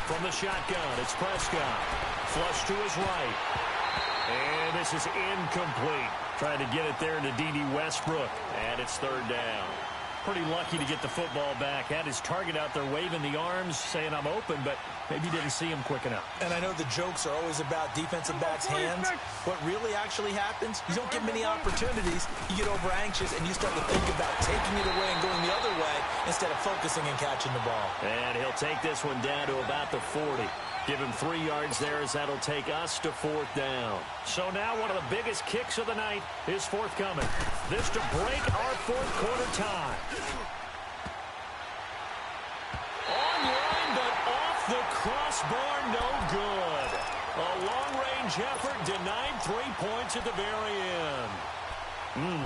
From the shotgun, it's Prescott. Flush to his right. And this is incomplete. Trying to get it there to D.D. Westbrook. And it's 3rd down. Pretty lucky to get the football back. Had his target out there waving the arms, saying I'm open, but maybe didn't see him quick enough. And I know the jokes are always about defensive backs' hands. What really actually happens, you don't get many opportunities. You get over anxious, and you start to think about taking it away and going the other way instead of focusing and catching the ball. And he'll take this one down to about the 40. Give him 3 yards there, as that'll take us to 4th down. So now one of the biggest kicks of the night is forthcoming. This to break our 4th quarter tie. Online, but off the crossbar, no good. A long-range effort denied 3 points at the very end.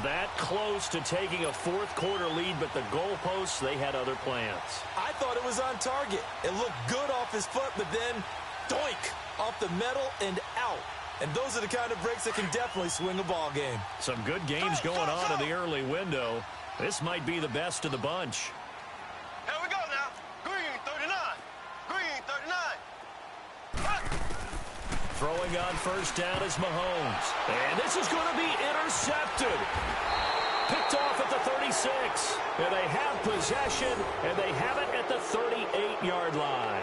That close to taking a fourth-quarter lead, but the goalposts, they had other plans. I thought it was on target. It looked good off his foot, but then, doink, off the metal and out. And those are the kind of breaks that can definitely swing a ball game. Some good games going on in the early window. This might be the best of the bunch. Here we go now. Green 39. Green 39. Throwing on first down is Mahomes. And this is going to be intercepted. Picked off at the 36. And they have possession, and they have it at the 38-yard line.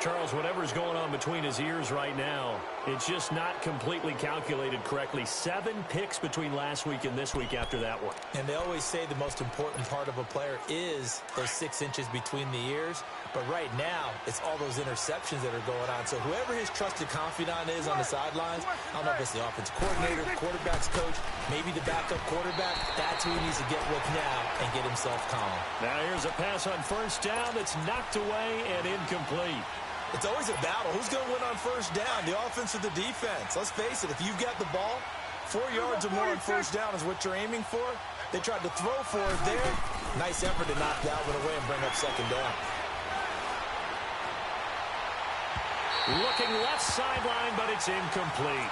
Charles, whatever's going on between his ears right now, it's just not completely calculated correctly. 7 picks between last week and this week after that one. And they always say the most important part of a player is those 6 inches between the ears. But right now, it's all those interceptions that are going on. So whoever his trusted confidant is on the sidelines, I don't know if it's the offensive coordinator, quarterback's coach, maybe the backup quarterback, that's who he needs to get with now and get himself calm. Now here's a pass on first down that's knocked away and incomplete. It's always a battle. Who's going to win on first down, the offense or the defense? Let's face it, if you've got the ball, 4 yards or more on first down is what you're aiming for. They tried to throw for it there. Nice effort to knock that one away and bring up second down. Looking left sideline, but it's incomplete.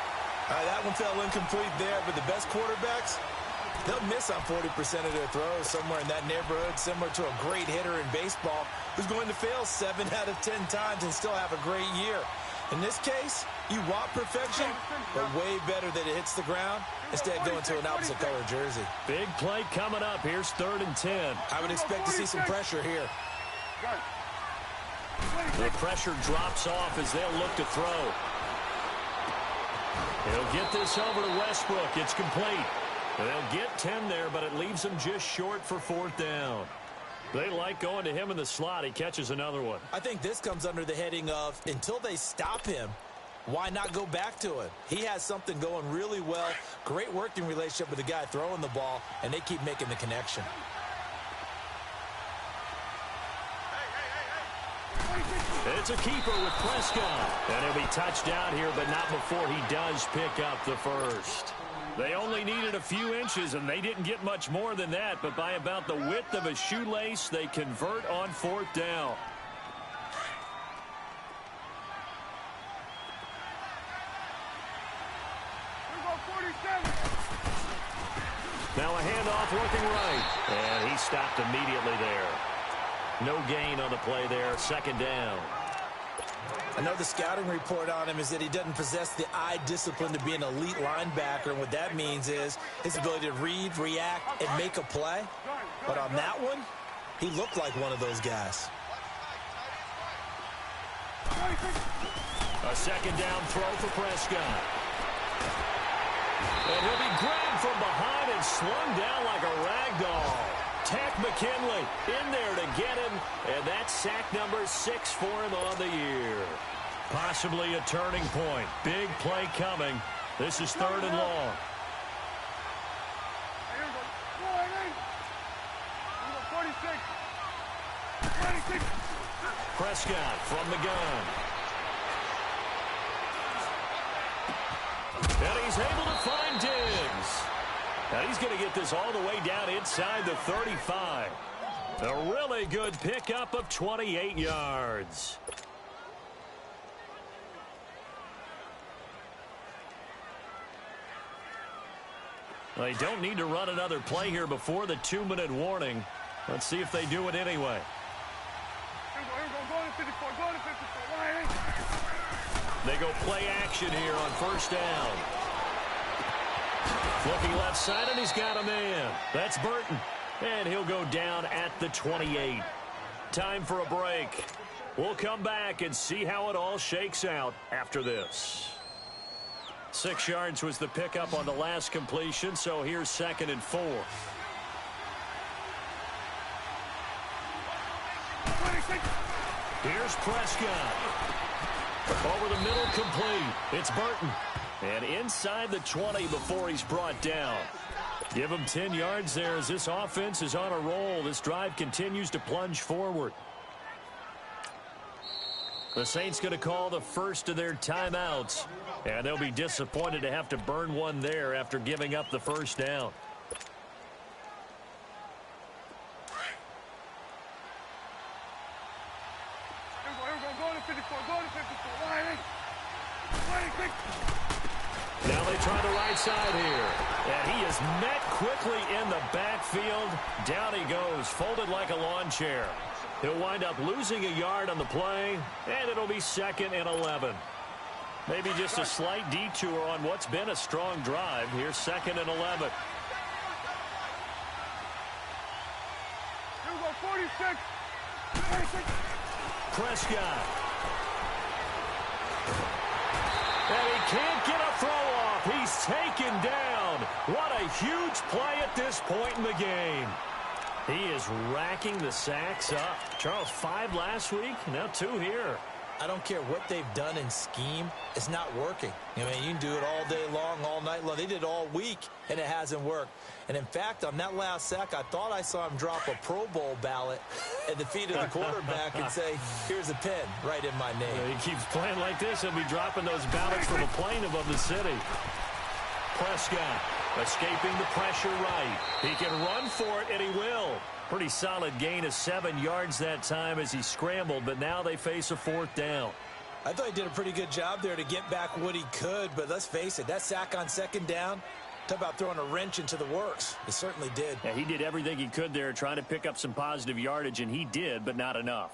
All right, that one fell incomplete there, but the best quarterbacks, they'll miss on 40% of their throws, somewhere in that neighborhood, similar to a great hitter in baseball who's going to fail 7 out of 10 times and still have a great year. In this case, you want perfection, but way better that it hits the ground instead of going to an opposite color jersey. Big play coming up. Here's 3rd and 10. I would expect to see some pressure here. The pressure drops off as they'll look to throw. He'll get this over to Westbrook. It's complete. They'll get 10 there, but it leaves them just short for 4th down. They like going to him in the slot. He catches another one. I think this comes under the heading of, until they stop him, why not go back to him? He has something going really well. Great working relationship with the guy throwing the ball, and they keep making the connection. It's a keeper with Prescott. And he'll be touched down here, but not before he does pick up the first. They only needed a few inches, and they didn't get much more than that. But by about the width of a shoelace, they convert on 4th down. Now a handoff working right. And he stopped immediately there. No gain on the play there. 2nd down. I know the scouting report on him is that he doesn't possess the eye discipline to be an elite linebacker. And what that means is his ability to read, react, and make a play. But on that one, he looked like one of those guys. A 2nd down throw for Prescott. And he'll be grabbed from behind and slung down like a rag doll. Tack McKinley in there to get him, and that's sack number 6 for him on the year. Possibly a turning point. Big play coming. This is 3rd and long. Prescott from the gun. And he's able to find Diggs. Now he's going to get this all the way down inside the 35. A really good pickup of 28 yards. They don't need to run another play here before the 2-minute warning. Let's see if they do it anyway. They go play action here on first down. Looking left side, and he's got a man. That's Burton. And he'll go down at the 28. Time for a break. We'll come back and see how it all shakes out after this. 6 yards was the pickup on the last completion, so here's 2nd and 4. Here's Prescott. Over the middle, complete. It's Burton. And inside the 20 before he's brought down. Give him 10 yards there as this offense is on a roll. This drive continues to plunge forward. The Saints going to call the first of their timeouts, and they'll be disappointed to have to burn one there after giving up the first down. Now they try the right side here. And he is met quickly in the backfield. Down he goes, folded like a lawn chair. He'll wind up losing a yard on the play, and it'll be 2nd and 11. Maybe just a slight detour on what's been a strong drive. Here's 2nd and 11. 46. Prescott. And he can't get a throw off. He's taken down. What a huge play at this point in the game. He is racking the sacks up. Charles, 5 last week, now 2 here. I don't care what they've done in scheme. It's not working. I mean, you can do it all day long, all night long. They did it all week, and it hasn't worked. And, in fact, on that last sack, I thought I saw him drop a Pro Bowl ballot at the feet of the quarterback and say, here's a pin right in my name. Yeah, he keeps playing like this. He'll be dropping those ballots from a plane above the city. Prescott escaping the pressure right. He can run for it, and he will. Pretty solid gain of 7 yards that time as he scrambled, but now they face a 4th down. I thought he did a pretty good job there to get back what he could, but let's face it, that sack on 2nd down, talk about throwing a wrench into the works. It certainly did. Yeah, he did everything he could there trying to pick up some positive yardage, and he did, but not enough.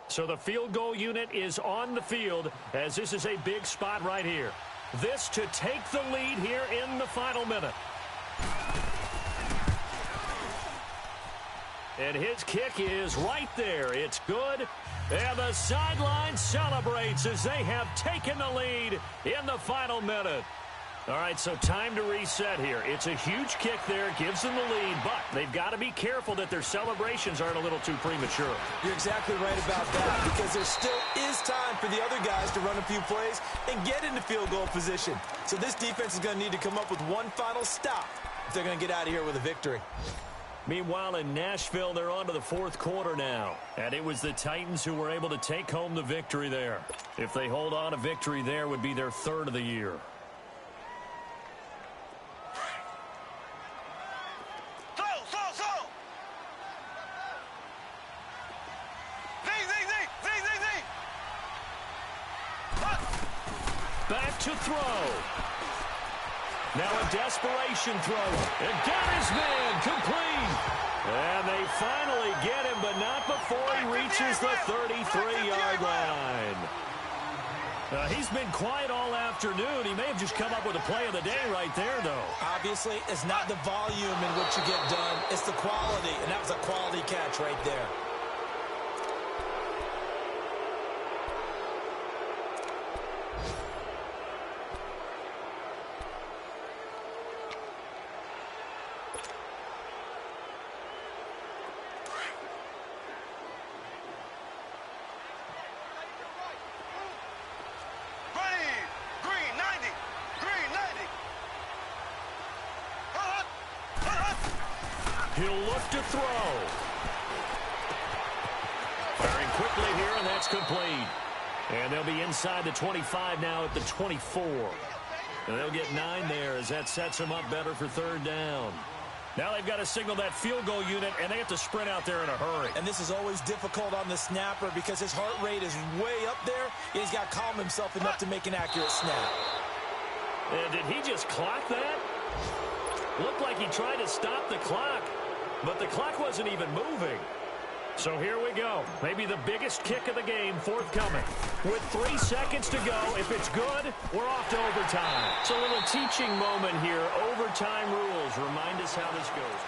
So the field goal unit is on the field as this is a big spot right here. This to take the lead here in the final minute. And his kick is right there. It's good. And the sideline celebrates as they have taken the lead in the final minute. All right, so time to reset here. It's a huge kick there, gives them the lead, but they've got to be careful that their celebrations aren't a little too premature. You're exactly right about that, because there still is time for the other guys to run a few plays and get into field goal position. So this defense is going to need to come up with one final stop if they're going to get out of here with a victory. Meanwhile, in Nashville, they're on to the 4th quarter now. And it was the Titans who were able to take home the victory there. If they hold on, a victory there would be their 3rd of the year. Back to throw. Now a desperation throw. And got his man complete. And they finally get him, but not before he reaches the 33-yard line. He's been quiet all afternoon. He may have just come up with a play of the day right there, though. Obviously, it's not the volume in which you get done. It's the quality, and that was a quality catch right there. He'll look to throw. Firing quickly here, and that's complete. And they'll be inside the 25 now at the 24. And they'll get 9 there as that sets them up better for 3rd down. Now they've got to signal that field goal unit, and they have to sprint out there in a hurry. And this is always difficult on the snapper because his heart rate is way up there. He's got to calm himself enough to make an accurate snap. And did he just clock that? Looked like he tried to stop the clock, but the clock wasn't even moving. So here we go. Maybe the biggest kick of the game forthcoming. With 3 seconds to go, if it's good, we're off to overtime. It's a little teaching moment here. Overtime rules. Remind us how this goes.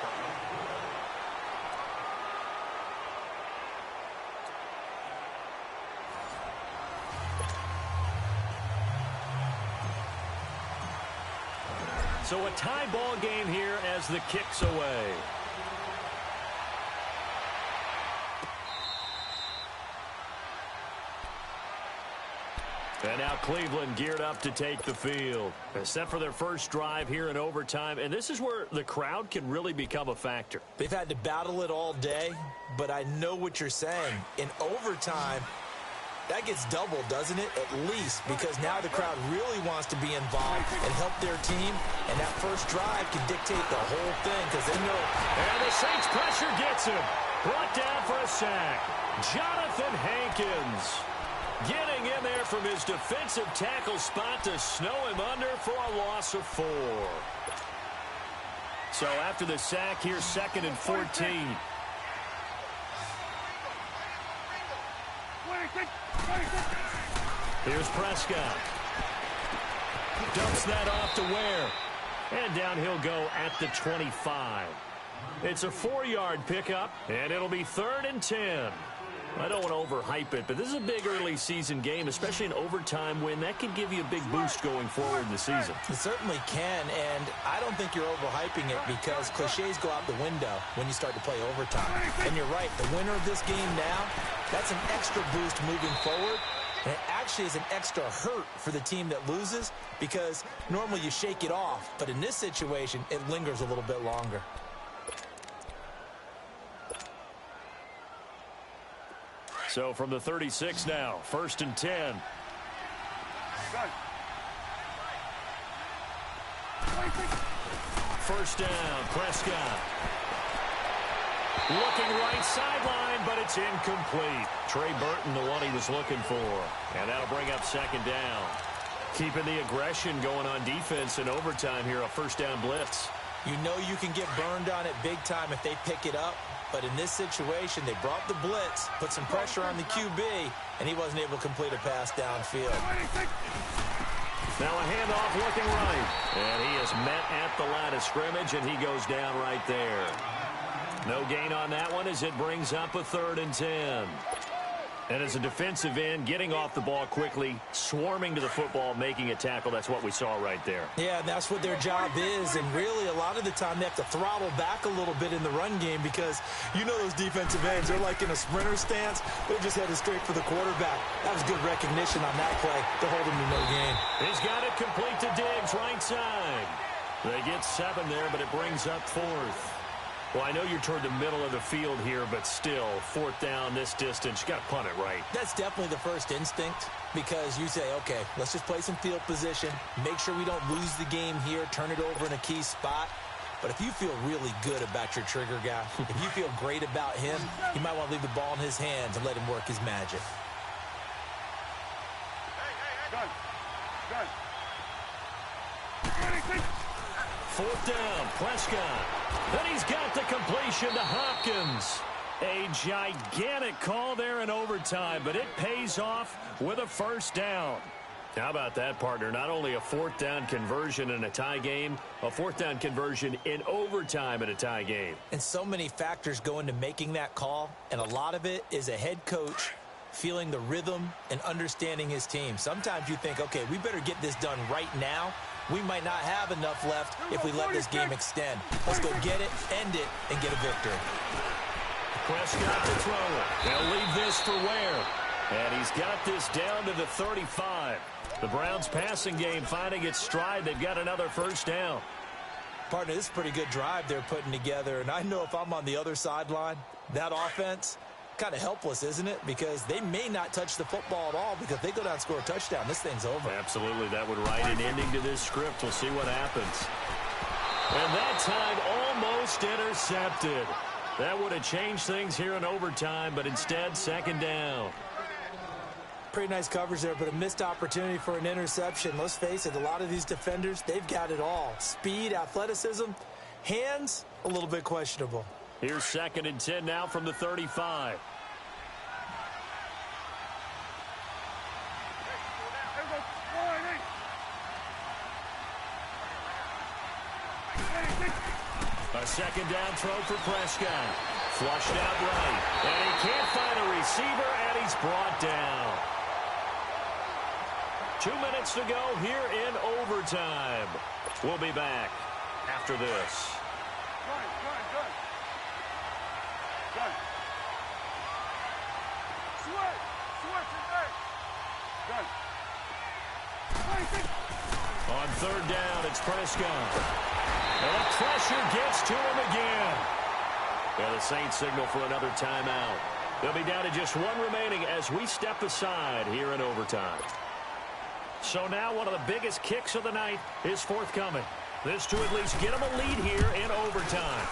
So a tie ball game here as the kick's away. And now Cleveland geared up to take the field. They're set for their first drive here in overtime, and this is where the crowd can really become a factor. They've had to battle it all day, but I know what you're saying. In overtime, that gets doubled, doesn't it? At least, because now the crowd really wants to be involved and help their team, and that first drive can dictate the whole thing because they know. And the Saints pressure gets him. Brought down for a sack. Jonathan Hankins getting in there from his defensive tackle spot to snow him under for a loss of 4. So after the sack, here's 2nd and 14. Here's Prescott. Dumps that off to Ware. And down he'll go at the 25. It's a 4-yard pickup, and it'll be 3rd and 10. I don't want to overhype it, but this is a big early season game, especially an overtime win. That can give you a big boost going forward in the season. It certainly can, and I don't think you're overhyping it because cliches go out the window when you start to play overtime. And you're right, the winner of this game now, that's an extra boost moving forward. And it actually is an extra hurt for the team that loses because normally you shake it off. But in this situation, it lingers a little bit longer. So from the 36 now, 1st and 10. First down, Prescott. Looking right sideline, but it's incomplete. Trey Burton, the one he was looking for. And that'll bring up 2nd down. Keeping the aggression going on defense in overtime here, a first down blitz. You know you can get burned on it big time if they pick it up. But in this situation, they brought the blitz, put some pressure on the QB, and he wasn't able to complete a pass downfield. Now a handoff looking right. And he is met at the line of scrimmage, and he goes down right there. No gain on that one as it brings up a 3rd and 10. And as a defensive end, getting off the ball quickly, swarming to the football, making a tackle, that's what we saw right there. Yeah, that's what their job is, and really a lot of the time they have to throttle back a little bit in the run game because you know those defensive ends, they're like in a sprinter stance. They're just headed straight for the quarterback. That was good recognition on that play to hold him to no gain. He's got it complete to Diggs, right side. They get 7 there, but it brings up 4th. Well, I know you're toward the middle of the field here, but still, 4th down this distance, you got to punt it right. That's definitely the first instinct because you say, okay, let's just play some field position, make sure we don't lose the game here, turn it over in a key spot. But if you feel really good about your trigger guy, if you feel great about him, you might want to leave the ball in his hands and let him work his magic. Gun. 4th down, Prescott. Then he's got the completion to Hopkins. A gigantic call there in overtime, but it pays off with a first down. How about that, partner? Not only a 4th down conversion in a tie game, a 4th down conversion in overtime in a tie game. And so many factors go into making that call, and a lot of it is a head coach feeling the rhythm and understanding his team. Sometimes you think, okay, we better get this done right now. We might not have enough left if we let this game extend. Let's go get it, end it, and get a victory. Prescott to throw it. They'll leave this for Ware. And he's got this down to the 35. The Browns passing game finding its stride. They've got another first down. Partner, this is a pretty good drive they're putting together. And I know if I'm on the other sideline, that offense, kind of helpless, isn't it? Because they may not touch the football at all because if they go down and score a touchdown, this thing's over. Absolutely. That would write an ending to this script. We'll see what happens. And that time almost intercepted. That would have changed things here in overtime, but instead, 2nd down. Pretty nice coverage there, but a missed opportunity for an interception. Let's face it, a lot of these defenders, they've got it all. Speed, athleticism, hands, a little bit questionable. Here's 2nd and 10 now from the 35. A 2nd down throw for Prescott. Flushed out right. And he can't find a receiver, and he's brought down. 2 minutes to go here in overtime. We'll be back after this. Gun. Switch. Switch is eight. Gun. On third down, it's Prescott. And the pressure gets to him again. And the Saints signal for another timeout. They'll be down to just one remaining as we step aside here in overtime. So now one of the biggest kicks of the night is forthcoming. This to at least get them a lead here in overtime.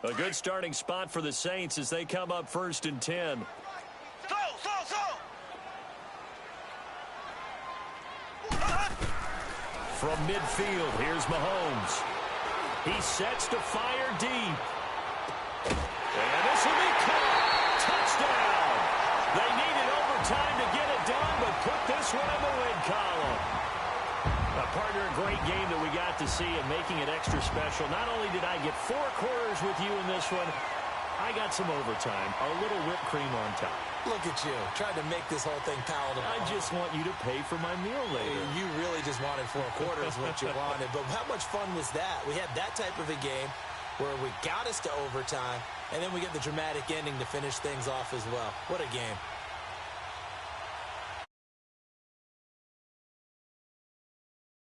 A good starting spot for the Saints as they come up 1st and 10. From midfield, here's Mahomes. He sets to fire deep. And this will be caught. Touchdown. They needed overtime to get it done, but put this one in the win column. Partner, a great game that we got to see and making it extra special. Not only did I get 4 quarters with you in this one, I got some overtime, a little whipped cream on top. Look at you, trying to make this whole thing palatable. I just want you to pay for my meal later. You really just wanted 4 quarters what you wanted, but how much fun was that? We had that type of a game where we got us to overtime, and then we get the dramatic ending to finish things off as well. What a game.